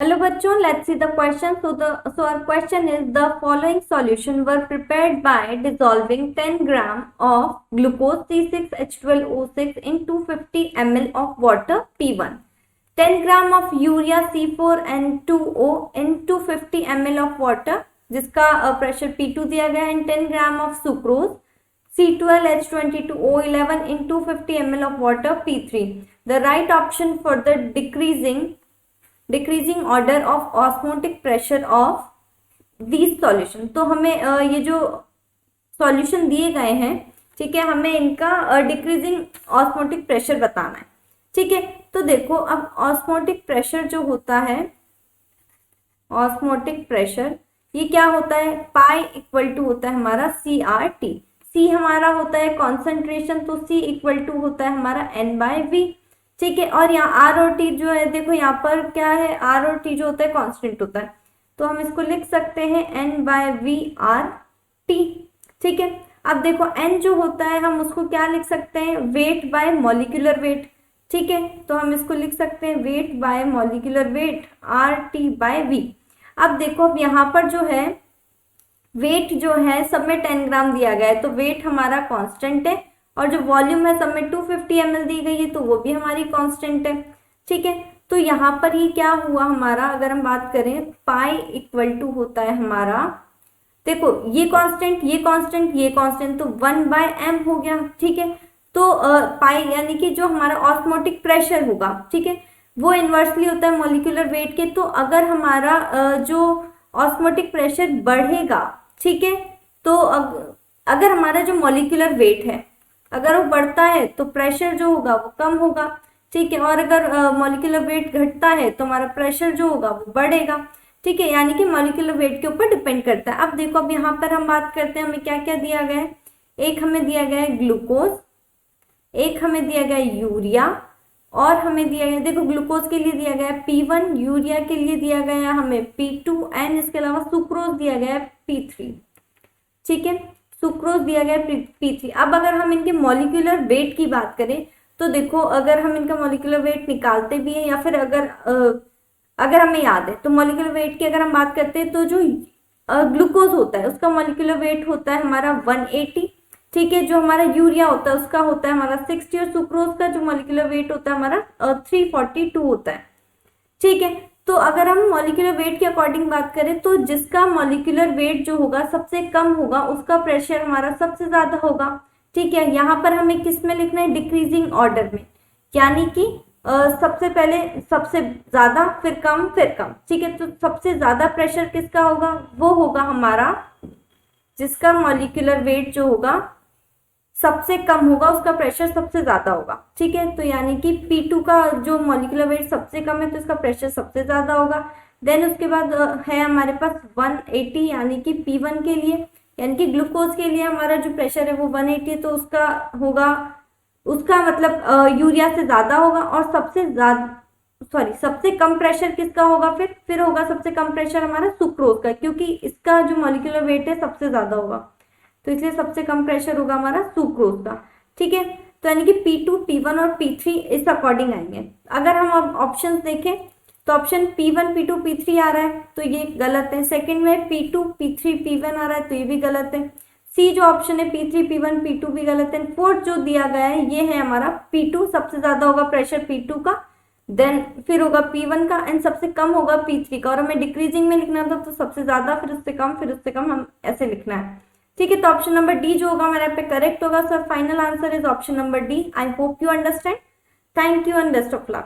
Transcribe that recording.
Hello बच्चों, let's see the question. So our question is, the following solution were prepared by dissolving 10 gram of glucose C6H12O6 in 250 ml of water P1, 10 gram of urea C4N2O in 250 ml of water जिसका pressure P2 दिया गया है, and 10 gram of sucrose C12H22O11 in 250 ml of water P3. The right option for the decreasing order of osmotic pressure of these solution. तो हमें ये जो solution दिए गए हैं, ठीक है, हमें इनका डिक्रीजिंग ऑस्मोटिक प्रेशर बताना है. ठीक है, तो देखो अब ऑस्मोटिक प्रेशर जो होता है, ऑस्मोटिक प्रेशर ये क्या होता है, पाई इक्वल टू होता है हमारा CRT. C हमारा होता है कॉन्सेंट्रेशन, तो C इक्वल टू होता है हमारा N/V. ठीक है, और यहाँ R और T जो है, देखो यहाँ पर क्या है, R और T जो होता है कांस्टेंट होता है, तो हम इसको लिख सकते हैं N/V/RT. ठीक है, अब देखो N जो होता है हम उसको क्या लिख सकते हैं, वेट बाय मॉलिक्यूलर वेट. ठीक है, तो हम इसको लिख सकते हैं weight by molecular weight RT/V. अब देखो अब यहाँ पर जो है वेट जो है सब में 10 ग्राम दिया गया है, तो वेट हमारा कांस्टेंट है, और जो वॉल्यूम है सब में 250 ml दी गई है, तो वो भी हमारी कांस्टेंट है. ठीक है, तो यहाँ पर ये क्या हुआ हमारा, अगर हम बात करें पाई इक्वल टू होता है हमारा, देखो ये कांस्टेंट ये कांस्टेंट ये कांस्टेंट, तो 1/m हो गया. ठीक है, तो पाई यानी कि जो हमारा ऑस्मोटिक प्रेशर होगा, ठीक है, वो इन्वर्सली होता है मॉलिक्यूलर वेट के. तो अगर हमारा जो ऑस्मोटिक प्रेशर बढ़ेगा, ठीक है, तो अगर हमारा जो मॉलिक्यूलर वेट है अगर वो बढ़ता है तो प्रेशर जो होगा वो कम होगा. ठीक है, और अगर मॉलिक्यूलर वेट घटता है तो हमारा प्रेशर जो होगा वो बढ़ेगा. ठीक है, यानी कि मॉलिक्यूलर वेट के ऊपर डिपेंड करता है. अब देखो अब यहाँ पर हम बात करते हैं हमें क्या क्या दिया गया है. एक हमें दिया गया है ग्लूकोज, एक हमें दिया गया है यूरिया, और हमें दिया गया, देखो ग्लूकोज के लिए दिया गया है P1, यूरिया के लिए दिया गया है हमें P2, एंड इसके अलावा सुक्रोज दिया गया है P3. ठीक है, सुक्रोज दिया गया है P3. अब अगर हम इनके मॉलिक्यूलर वेट की बात करें तो देखो अगर हम इनका मॉलिक्यूलर वेट निकालते भी हैं या फिर अगर हमें याद है तो मॉलिक्यूलर वेट की अगर हम बात करते हैं तो जो ग्लूकोज होता है उसका मॉलिक्यूलर वेट होता है हमारा 180. ठीक है, जो हमारा यूरिया होता है उसका होता है हमारा 60, और सुक्रोज का जो मॉलिक्यूलर वेट होता है हमारा 342 होता है. ठीक है, तो अगर हम मॉलिक्यूलर वेट के अकॉर्डिंग बात करें तो जिसका मॉलिक्यूलर वेट जो होगा सबसे कम होगा उसका प्रेशर हमारा सबसे ज्यादा होगा. ठीक है, यहाँ पर हमें किस में लिखना है, डिक्रीजिंग ऑर्डर में, यानी कि सबसे पहले सबसे ज्यादा फिर कम फिर कम. ठीक है, तो सबसे ज्यादा प्रेशर किसका होगा, वो होगा हमारा जिसका मॉलिक्यूलर वेट जो होगा सबसे कम होगा उसका प्रेशर सबसे ज्यादा होगा. ठीक है, तो यानी कि P2 का जो मॉलिक्यूलर वेट सबसे कम है तो इसका प्रेशर सबसे ज्यादा होगा. देन उसके बाद है हमारे पास 180, यानी कि P1 के लिए, यानी कि ग्लूकोज के लिए हमारा जो प्रेशर है वो 180 है, तो उसका होगा, उसका मतलब यूरिया से ज्यादा होगा. और सबसे कम प्रेशर किसका होगा, फिर होगा सबसे कम प्रेशर हमारा सुक्रोज का, क्योंकि इसका जो मॉलिक्यूलर वेट है सबसे ज्यादा होगा, तो इसलिए सबसे कम प्रेशर होगा हमारा सुक्रोज का. ठीक है, तो यानी कि P2, P1 और P3 इस अकॉर्डिंग आएंगे. अगर हम अब ऑप्शंस देखें तो ऑप्शन P1, P2, P3 आ रहा है तो ये गलत है. सेकंड में P2, P3, P1 आ रहा है तो ये भी गलत है. सी जो ऑप्शन है P3, P1, P2 भी गलत है. फोर्थ जो दिया गया है ये है हमारा P2, सबसे ज्यादा होगा प्रेशर P2 का, देन फिर होगा P1 का, एंड सबसे कम होगा P3 का. और हमें डिक्रीजिंग में लिखना था तो सबसे ज्यादा फिर उससे कम फिर उससे कम, हम ऐसे लिखना है. ठीक है, तो ऑप्शन नंबर डी जो होगा हमारे पे करेक्ट होगा. Sir final answer is option number D. I hope you understand. Thank you and best of luck.